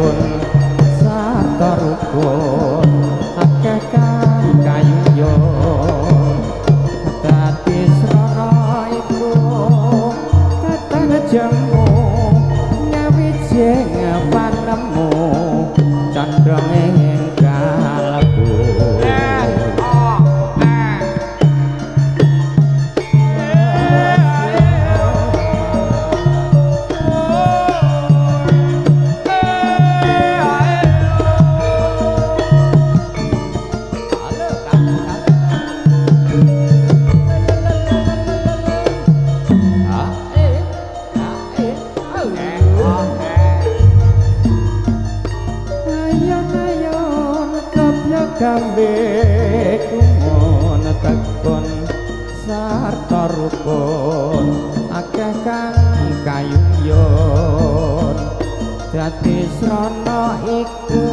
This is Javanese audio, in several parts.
tekun sarta rukun akeh kang kayuyon dadi srana iku tetene jemu nyawijing panemu candra ing kalebu gawe kumun tekun sarta rukun akeh kang kayuyon dadi srana iku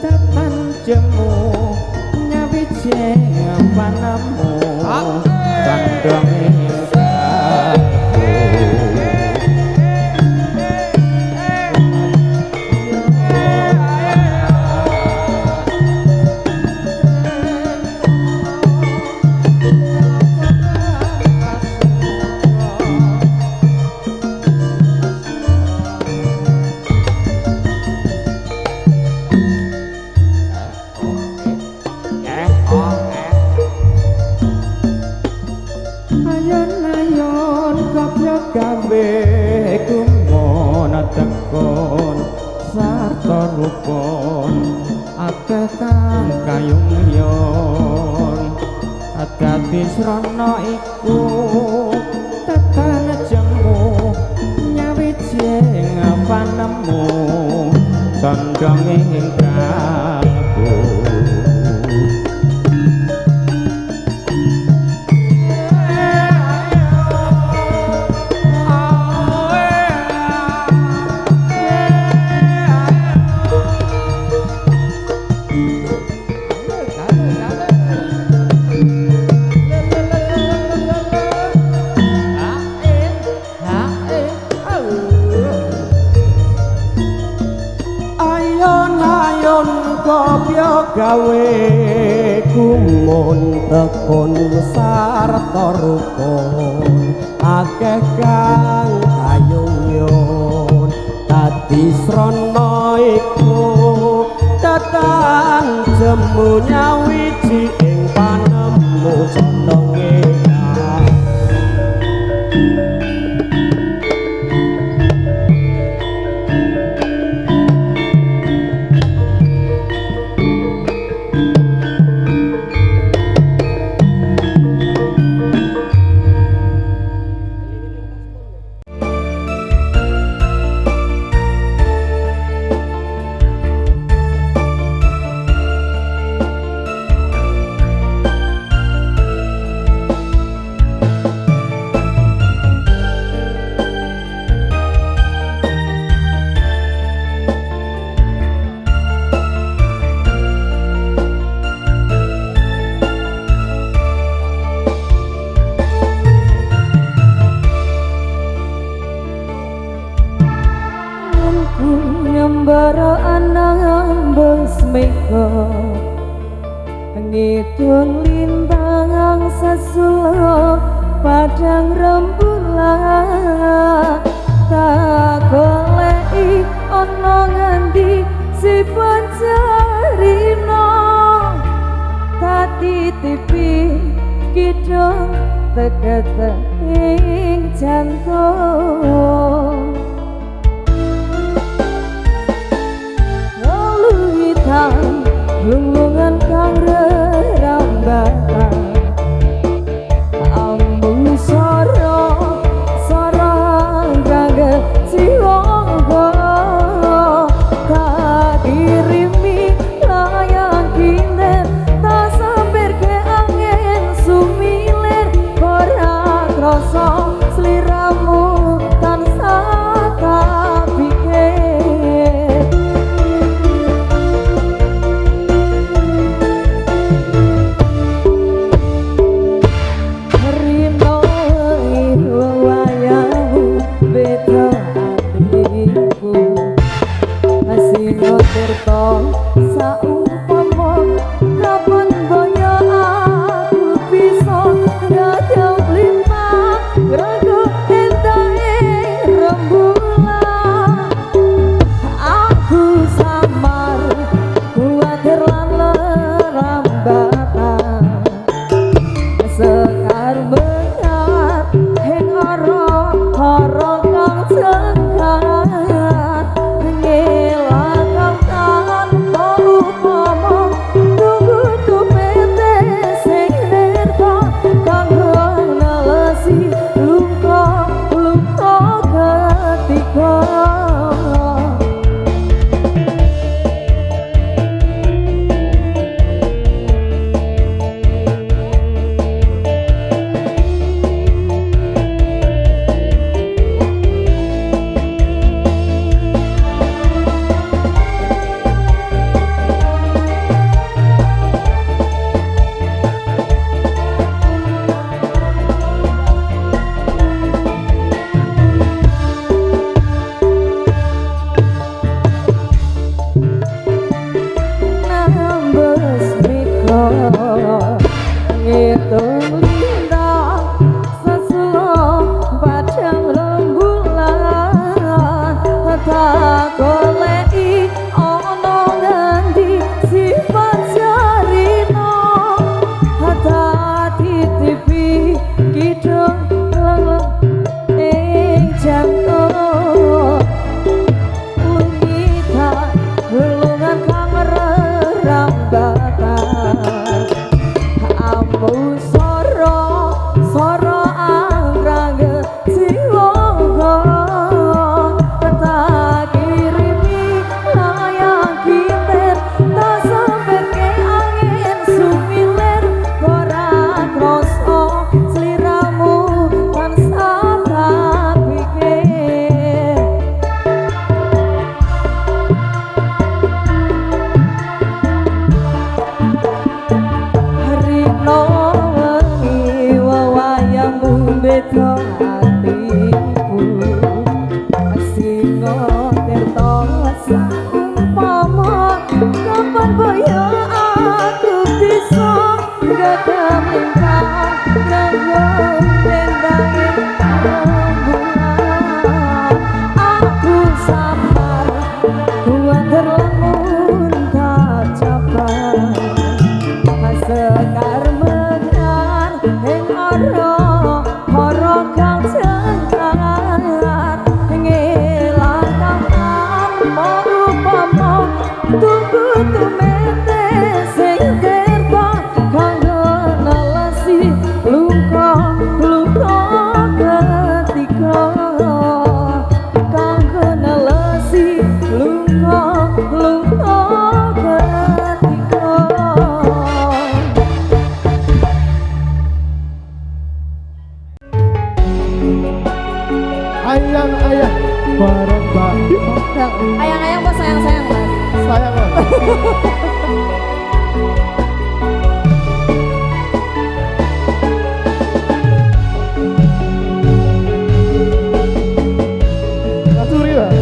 tetan jemu nyawijing panemu kandhang gawe kumun tekun sarta rukun akeh kang kayungyon dadi srana iku tetan jemu nyawijing panemu condhong ing kalbu gawe kumun tekun sarta rukun akeh kang kayungyon dadi srana iku tetan jemu nyawiji ing panemu condonge ngidung lintang sesula padang rembulan tak goleki ana ngendi si pancarina tak titipi kidung teget ing jantung lulungan kang rerambatan ambu soro raga siwonggo tak kirimi layang kinden tak sampir ke angin sumilir ora krasa sliramu tansah tak pikir tirta saumpama kapan boyo aku bisa ngagem lintang raga endahe rembulan aku samar kuatir lan lerambatan sekar mengat heng ora kang cekat ngelakang tanpa upama tunggu tumete sing nerta kanggo nelesi luka ketika ngitung lintang sesulo padang rembulan tak goleki ana ngendi sifat jarino tak titipi kidung leleng ing jantung lungitan hulungan kang rambatan soro anggrang jiwa tak kirimi layang kinten tak sampekke angin sumiler ora krasa sliramu tansah tak pikir rino wengi wewayangmu beda hatiku singo tirta saumpama kapan boyo aku bisa ngagem lintang ngagem endahe rembulan aku samar kuatir lamun tak capai sekar mengan heng ora kang cekat ngelakang tanpa upama tunggu tumete sing terta kanggo nelesi luka ketika kanggo nelesi luka ketika ayang-ayang bareng Mbak Diva. ayang-ayang apa sayang-sayang mas? Sayang banget. Ngasuri lah.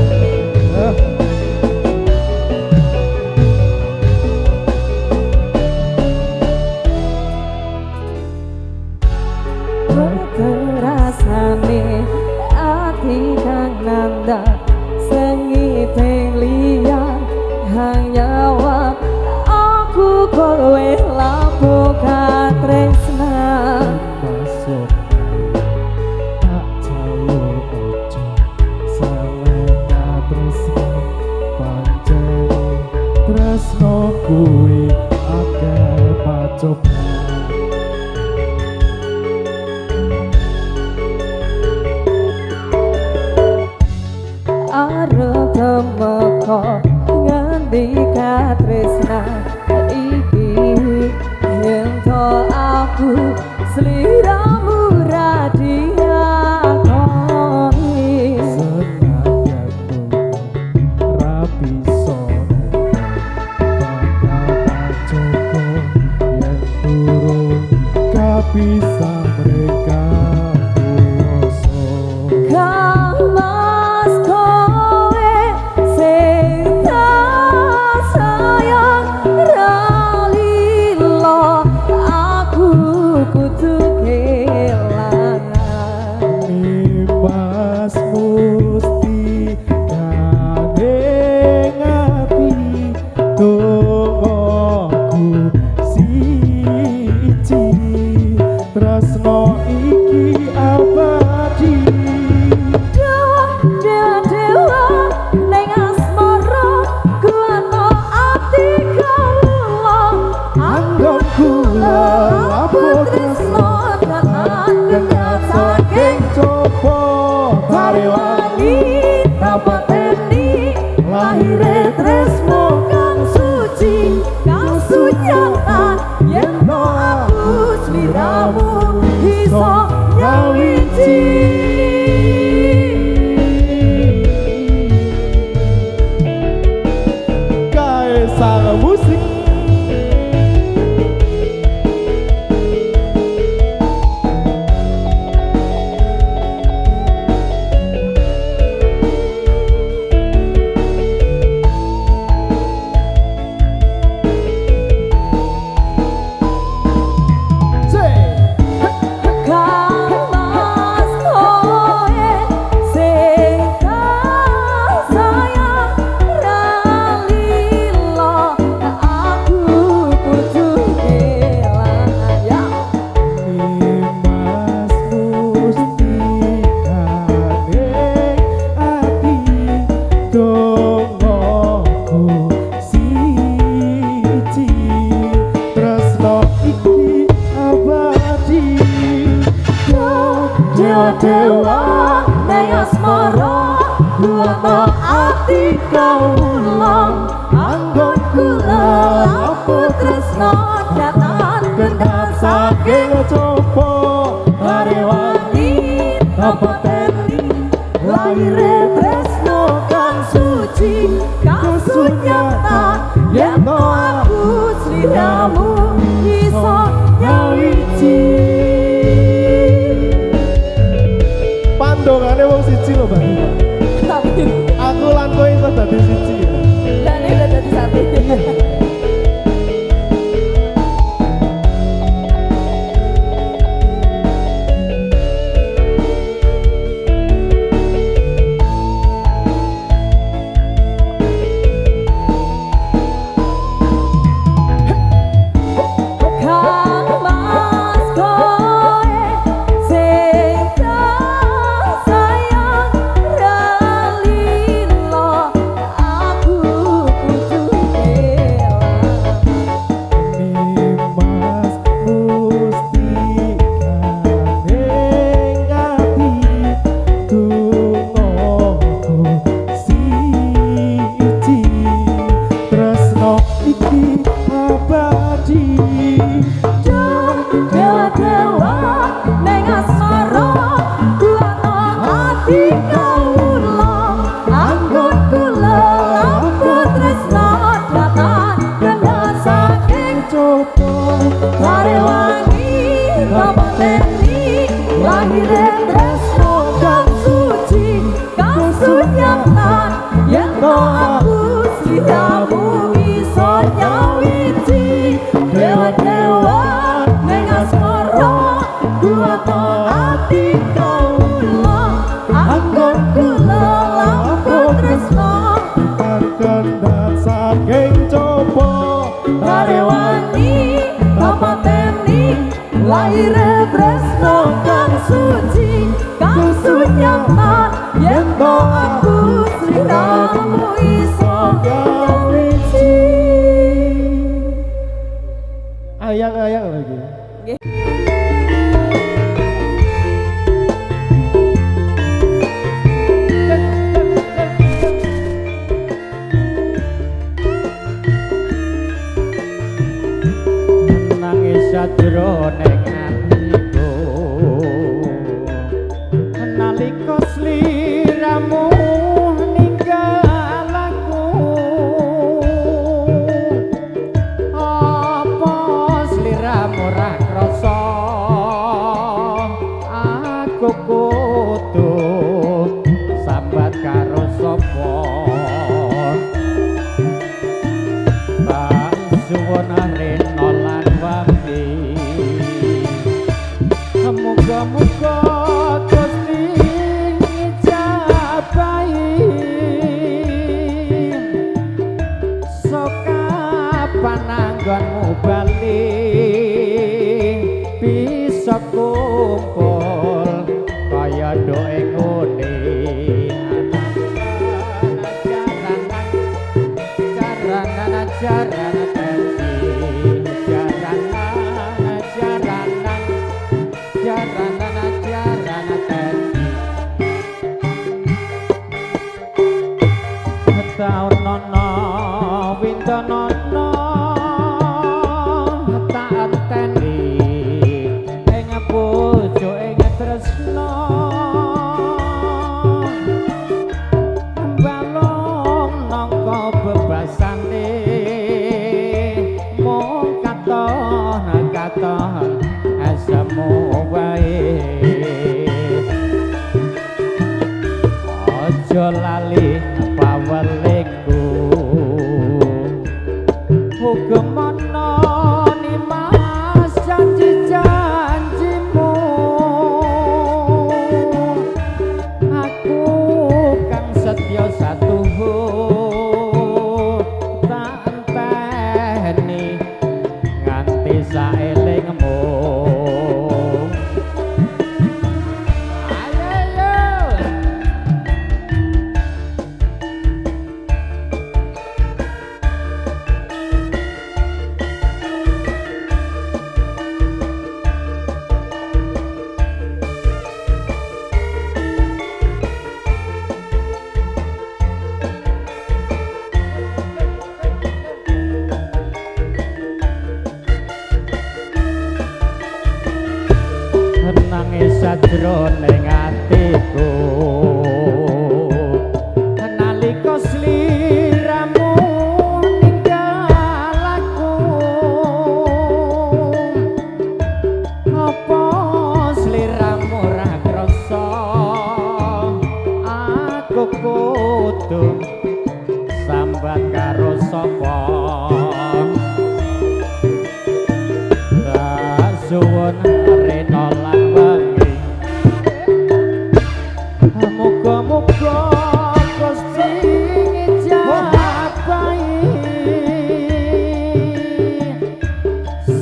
Terasane ati kang nanda sengiteng liyan hanya wa aku kowe lapo katresna Masuk tak jalur ojo seleka tresno pancen tresno kuwi akeh pacoban arep temeka ngendika tresna iki yen to aku sliramu radiakoni senajan rapi sono bakal pacoko yen turun kabisa mereka kuoso Mas kowe sing tak sang musik. Dewa neng asmara buata ati kaulang anggon kula aku tresno datan gendang Saking coba Harewangi tapateni lahire tresno kang suci kang sunyata yen to aku sliramu iso nyawiji. Pandongane wong siji lho, Bang. Aku lan kowe iso dadi siji. Dan ini udah jadi satu. Lahire tresno kang suci kang sunyata yen to aku sliramu iso nyawiji. Ayang-ayang lagi. Sajroning atiku nalika sliramu ninggal aku apa sliramu ora krasa aku kudu sambat karo sapa suwun rena lan wambi muga-muga Gusti ngijabahi soka pananggonmu bali bisa kumpul kaya doe ngene jaranan taun nono windonono tak anteni ing pucuk ing tresno balong nangka bebasane sajroning atiku nalika sliramu ninggal aku apa sliramu ra krasa aku kudu sambat karo sapa suwun rena lan wengi muga-muga Gusti ngijabahi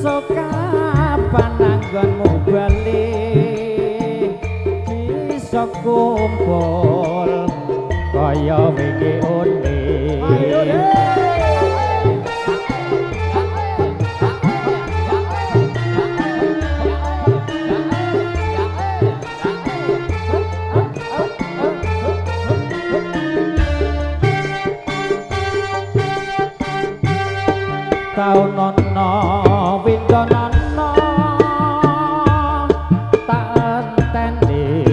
sokapan anggonmu bali bisa kumpul kaya wingi une taun nono windonono tak enteni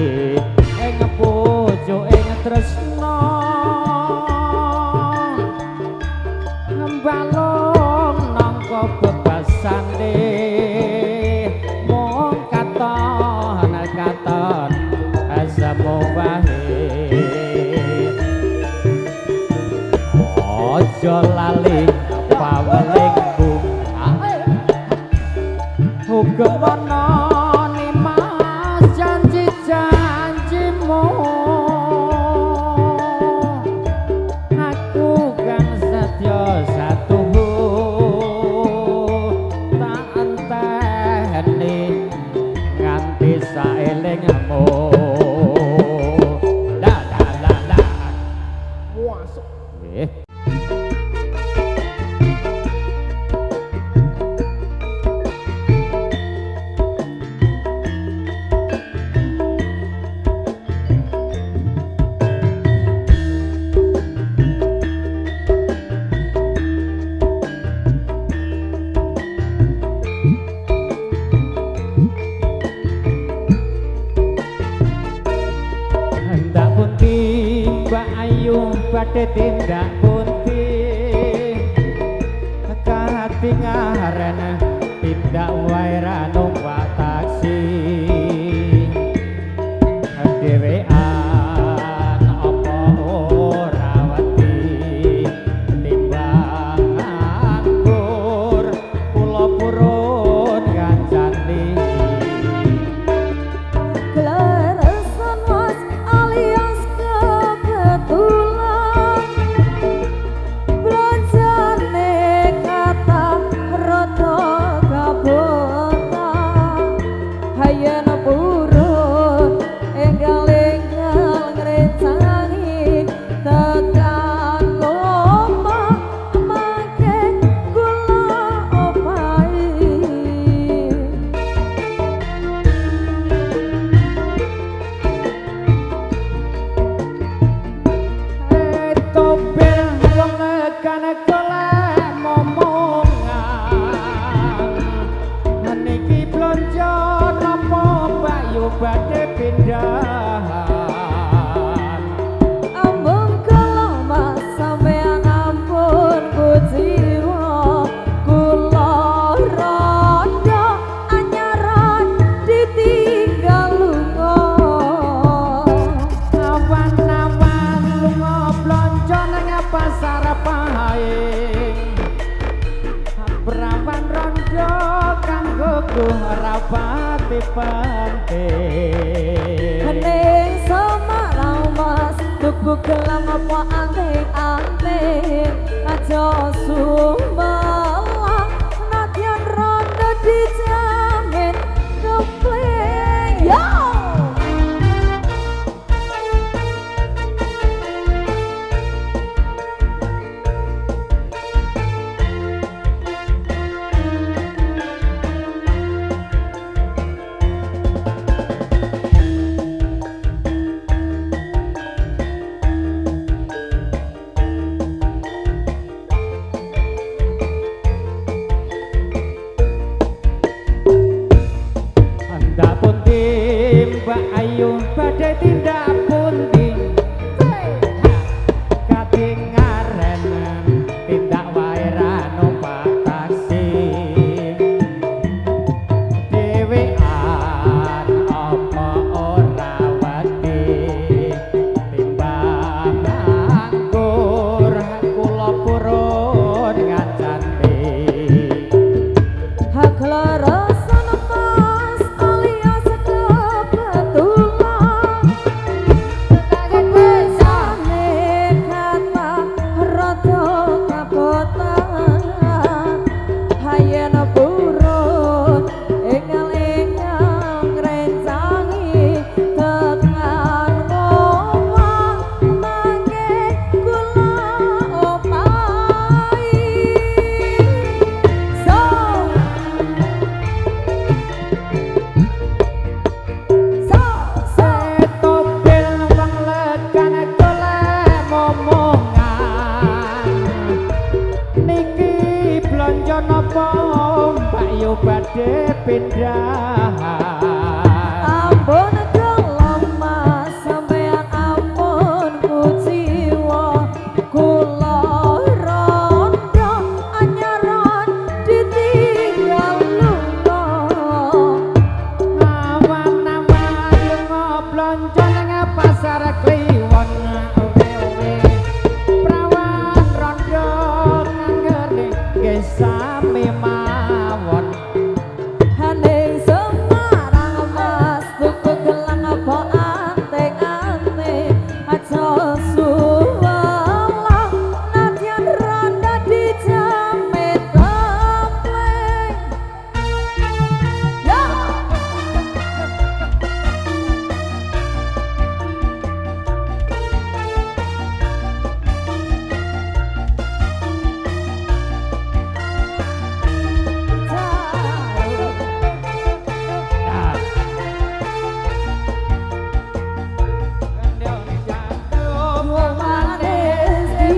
ing pucuking tresna balung nangka bebasane mung katon asamo wae aja lali pawelingku hukumono nimas janji-janjimu aku kang setya satuhu tak enteni nganti saelingmu la masuk badhe tindak pundi kahati ngaren tindak wae ra numpak taksi dhewean apa ora wedi timbang nganggur kula purun kancani Kleresan was alias kebetulan belanjane kata rada kabotan hayen purun enggal-enggal ngrencangi tekan omah make kula opahi topir wong nekan golek momongan niki blonjo napa bayu badhe pindahan ambung kala mas sampean ampun kujiwa kula rada anyaran ditinggal lunga awan-awan lunga blonjo nang pasar paing prawan rondo kanggo rapati penting hening semarang mas tuku gelang apa anting-anting aja sumelang nadyan rondo dijamin kepling yo Bayu badhe tindak pundi katingaren tindak wae ra numpak taksi dhewean apa ora wedi timbang nganggur kula purun ngancani hak larasan mas alias kebetulan kebiasane kata rada kapotan hayen purun enggal-enggal ngrencangi tekan ngomong mangke kula opai so Setopil wong lekan golek momongan niki blonjo napa Mbak Yu badhe pindahan ampun gelem mas sampeyan ampun kuciwa kula rondo anyaran ditinggal lunga awan-awan lunga blonjo nang pasar Kliwon owe-owe prawan rondo kanggene nggih sami mawon Haning Semarang mas tuku gelang apa anting-anting aja suwelang nadyan ronda dijamin templeng ya wong manis di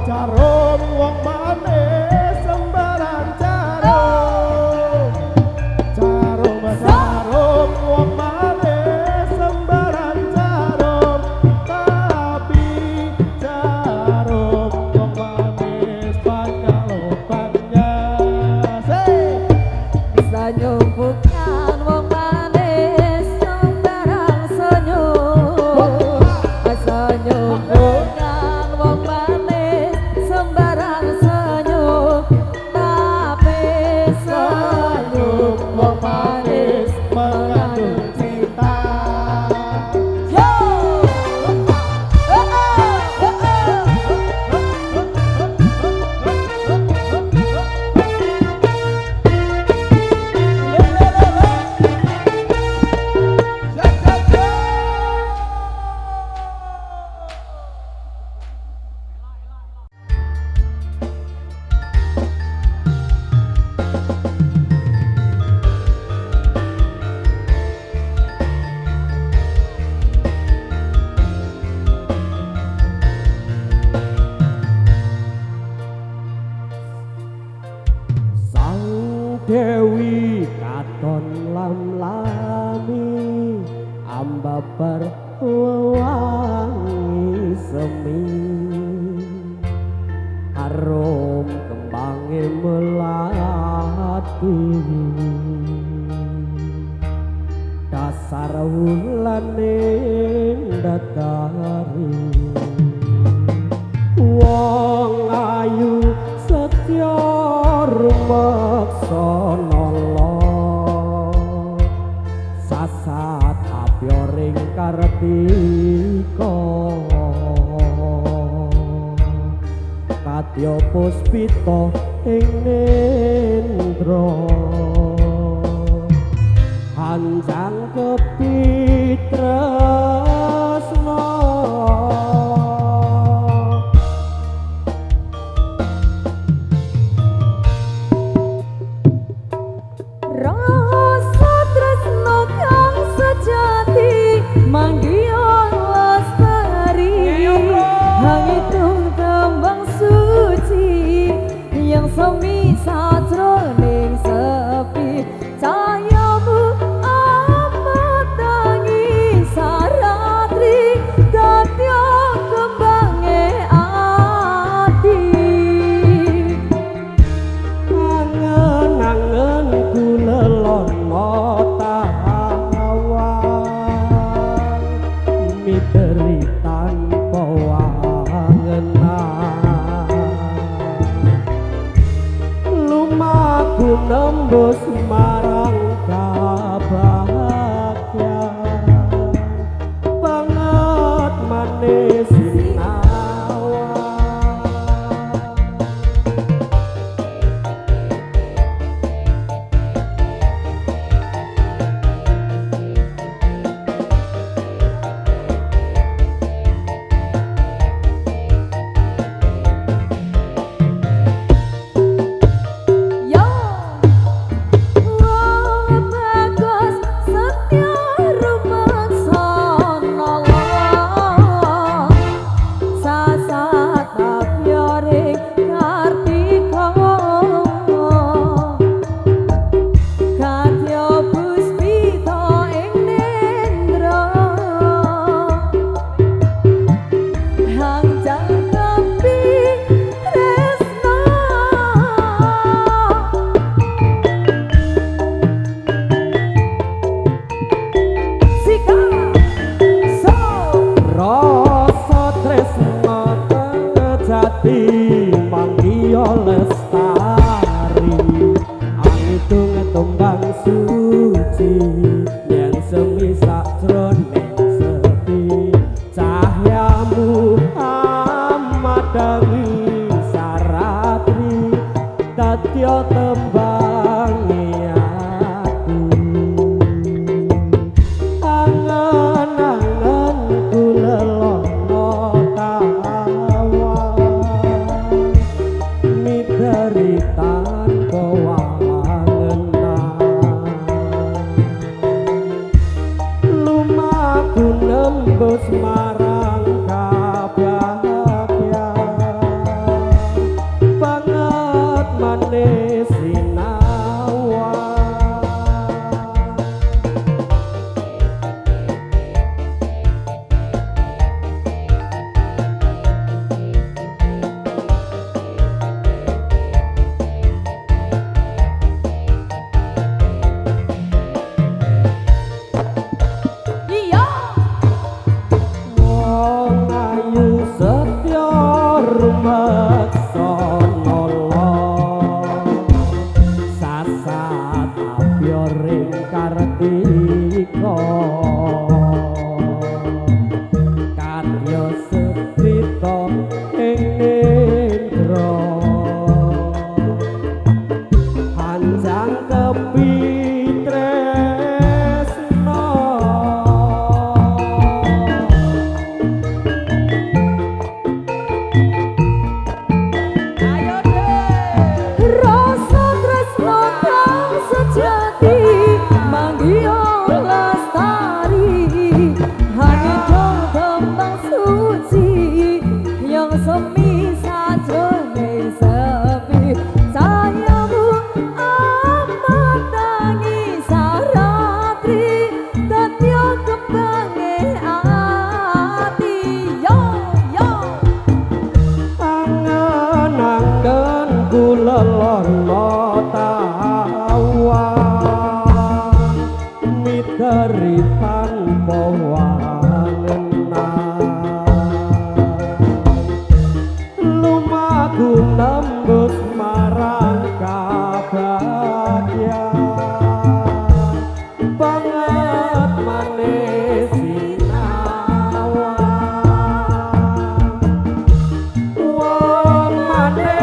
Jarum wong manis sembarang jarum jarum wong manis sembarang jarum tapi jarum wong manis banyak lubangnya bisa nyumpukan wong manis sembarang senyum bisa nyumpukan wong manis sembarang senyum tapi senyum wong manis mengandung cinta yo Sang Dewi katon lam-lami ambabar wewangi semi arum kembange melati dasar wulane datari wong ayu setya rumeksa nala sasat apya ring kartika ya puspita ing nendra hanjang kepitresna rasa tresno kang sejati manggiya lestari hangitung tembang suci yang semi sajroning sepi cahayamu amat tangi saratri dadya kembange ati angen-angen kulelono tawang miteri tanpa wangenan lumaku nembus marang kabagyan banget manis sinawang yo wong bagus setya rumangsa nolong sasat tapyore kartika kadya puspita ing nendra hanjang tepi tresna sika so rasa tresna jati manggiya lestari angitung tembang suci yen semi sajroning sepi cahyamu amadangi saratri dadya tembangi aku angen-angen kulelono tawang miteri tanpa wangenan lumaku nembus marang kabagyan banget manis sinawang iya wong ayu setya rumeksa nolong sasat apyoring kartika karya setrita ing nendra hanjang kepitresna ayo deh rasa tresno kang sejati manggiya lestari hangitung tembang suci yang semi sajroning sepi cahayamu amat tangi saratri dadya kembange ati yo yo angen-angen kulelono tawang miteri tanpa wangenan lumaku nembus marang kabagyan banget manis sinawang wong manis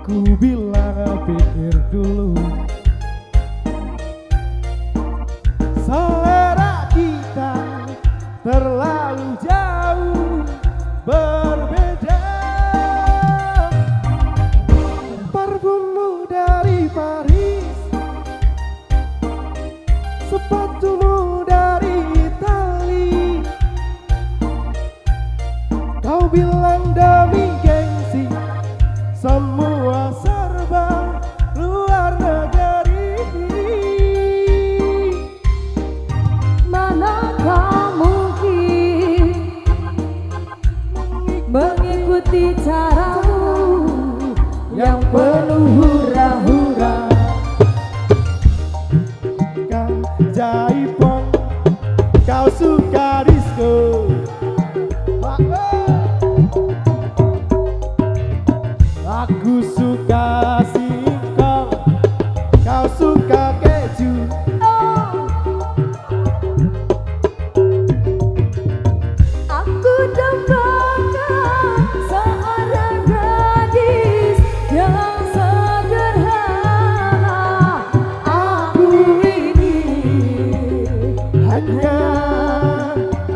Ku bilang pikir dulu, selera kita terlalu jauh berbeda. Parfummu dari Paris, sepatumu dari Itali. Kau bilang demi gengsi, semua serba luar negeri. Manakah mungkin mengikuti caramu yang penuh hura-hura. Jaipong, kau suka disco. Aku suka singkong, kau suka keju. Aku dambakan seorang gadis yang sederhana. Aku ini Hanya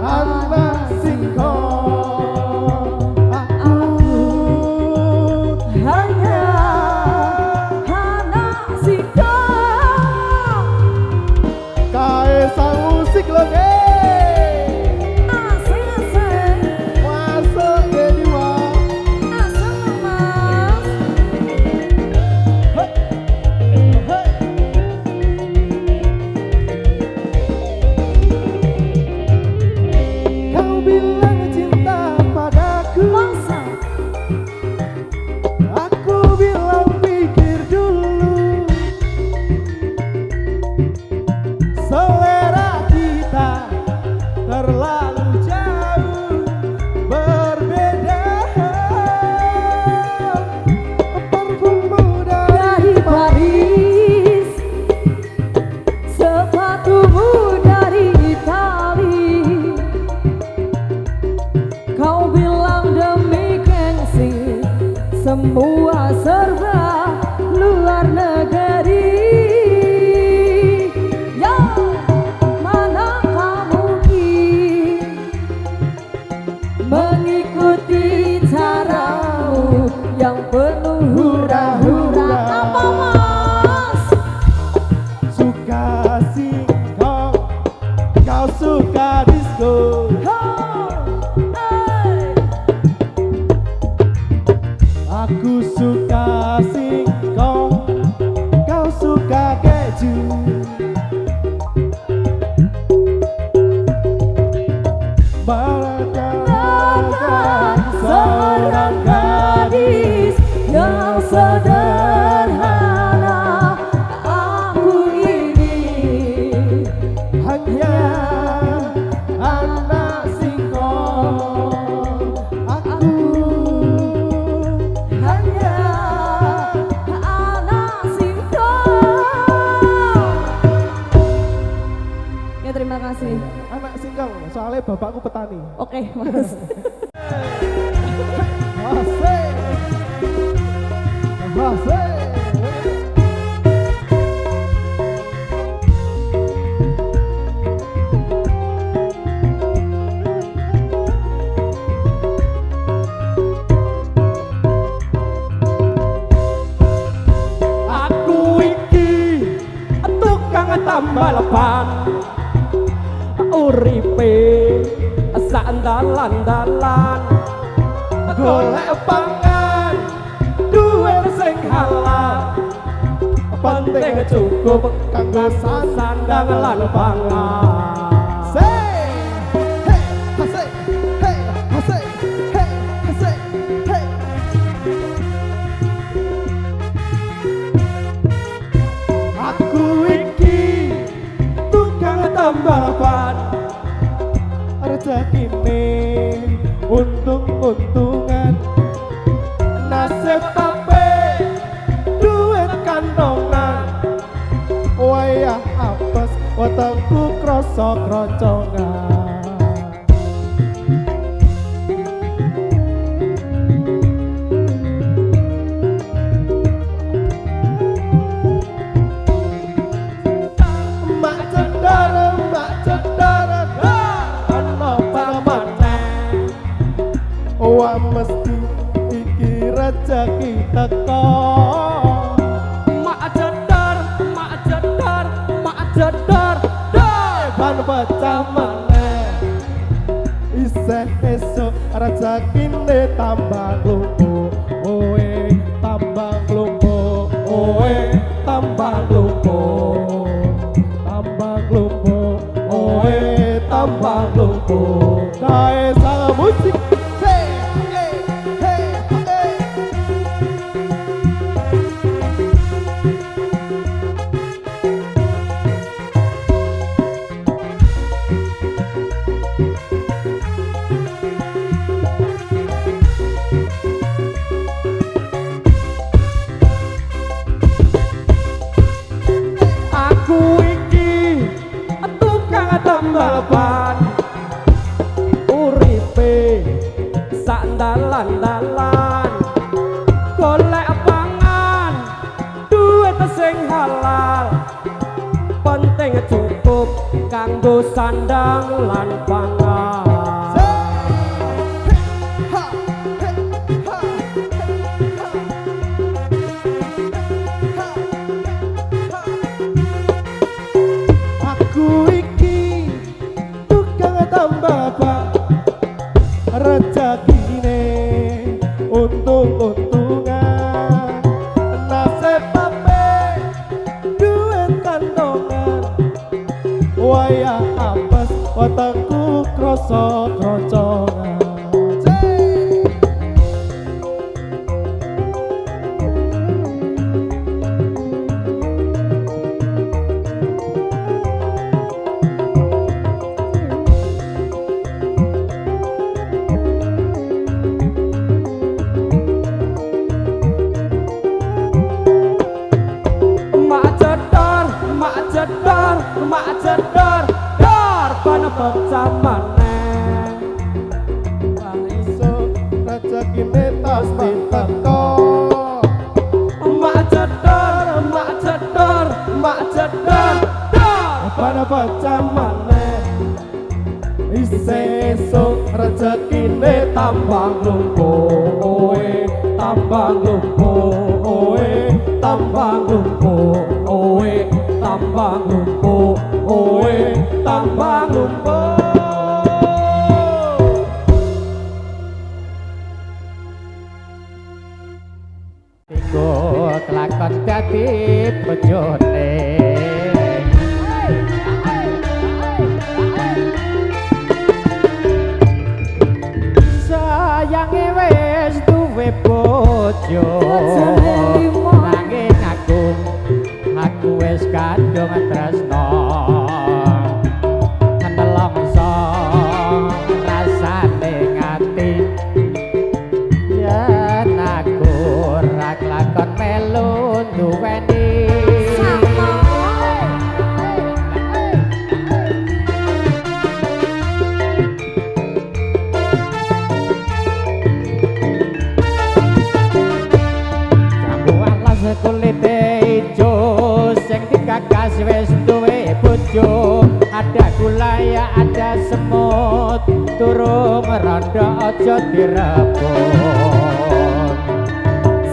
anak singkong. hanya anak singkong. Kaisang musik lo Asing-asing, masuk ke jiwa. asal mas. Kau bilang cinta padaku, Masa aku bilang pikir dulu. Selera kita terlalu jauh berbeda. Parfummu dari dari Paris, sepatumu dari Itali. Kau bilang demi gengsi, semua serba luar negeri. Ya, manakah mungkin mengikuti caramu yang penuh hura-hura. Apa mas? suka singkong, kau suka disco. Aku suka singkong, kau suka keju. Bahkan seorang gadis yang sederhana. Aku ini Hanya anak singkong. Aku hanya anak singkong. Ya terima kasih. anak singkong, soalnya bapakku petani. Oke mas. Asik. Asik. Aku iki tukang tambal ban, uripe sak dalan-dalan, golek pangan duit sing halal, penting cukup kanggo sandang lan pangan. Aku iki tukang tambal ban, rezekine untung-untungan, nasib tape duit kantongan. Wayah apes wetengku krasa Wah mesti iki rezeki teko. Mak jedar, mak jedar, mak jedar, dar. Ban pecah meneh isih esuk rezekine tambah lumpuh. Oe tambah lumpuh, oe tambah lumpuh, tambah lumpuh, oe tambah lumpuh. Kae sang musik. Hey, hey, hey, hey. Aku iki tukang tambal ban, uripe sak dalan-dalan, golek pangan, duit sing halal, penting cukup kanggo sandang lan pangan. Aku iki tukang tambah ban, rezekine untung-untungan, nasib ape duit kandongan, wayah apes wetengku krasa krocongan. Mak jedar, dar ban pecah maneh. Isuk rezekine pasti teko. Mak jedar, mak jedar, mak jedar, dar Ban pecah maneh isih esuk rezekine tambah lumpuh. Oe tambah lumpuh, oe tambah lumpuh, oe tambah lumpuh, oe tambah lumpuh. Tigo kelakon dadi bojone. Sayange wis duwe bojo, nanging aku wis kadung tresno. Nelongso rasane ngati, yen aku ora kelakon melu duweni. Kulite ijo sing digagas wis duwe bojo, ada gulaya ada semut, turu ngerondo aja direbut.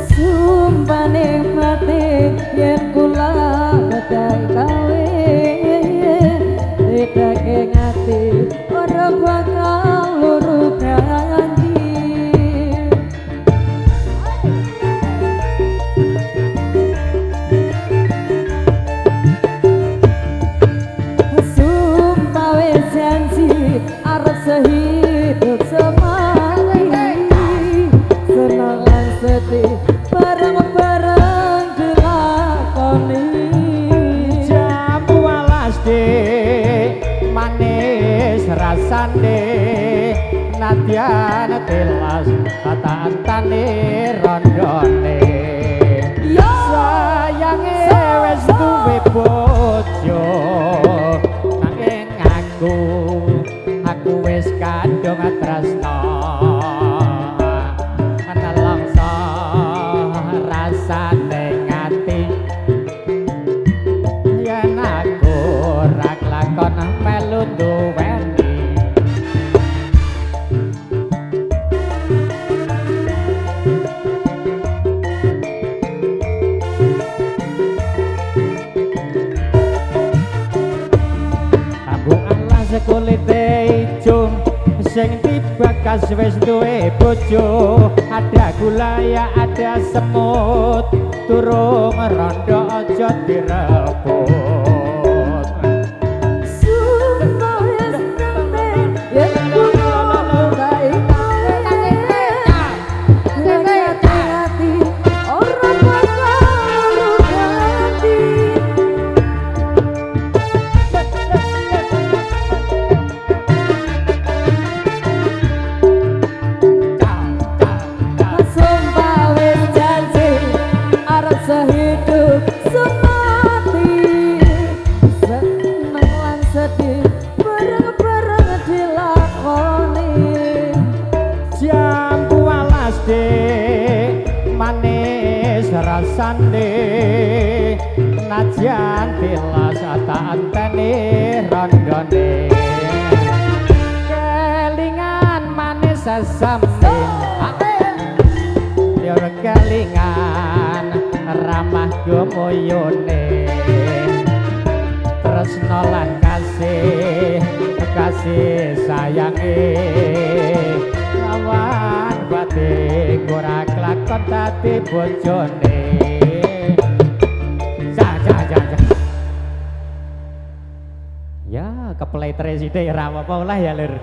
Sumpane mati yen kula badai kawe, bedake ngati ora bakal luru janji. Arep sehidup semati, senang lan sedih bareng-bareng dilakoni. Jambu alas dik manis rasane, nadyan telas kata antane rondone. Sayange wis duwe bojo, nanging aku wis kadung tresno. Nelongso rasane ngati, yen aku ora kelakon melu duweni. bekas wis duwe bojo, ada gula ya ada semut, turung rondo aja direbut. Supaya seneng yen kulo tak hati ora bakal ganti. Sumpah wis janji arep sehidup semati, seneng lan sedih bareng-bareng dilakoni. Jambu alas dek manis rasane, najan tilas tak anteni rondone, kelingan manis sesame yor kelingan ramah gumuyune, tresno lan kasih kasih sayange, lawan batik ora kelakon dadi bojone. Ya keplay terus sithik ra apa-apa lah ya Lur.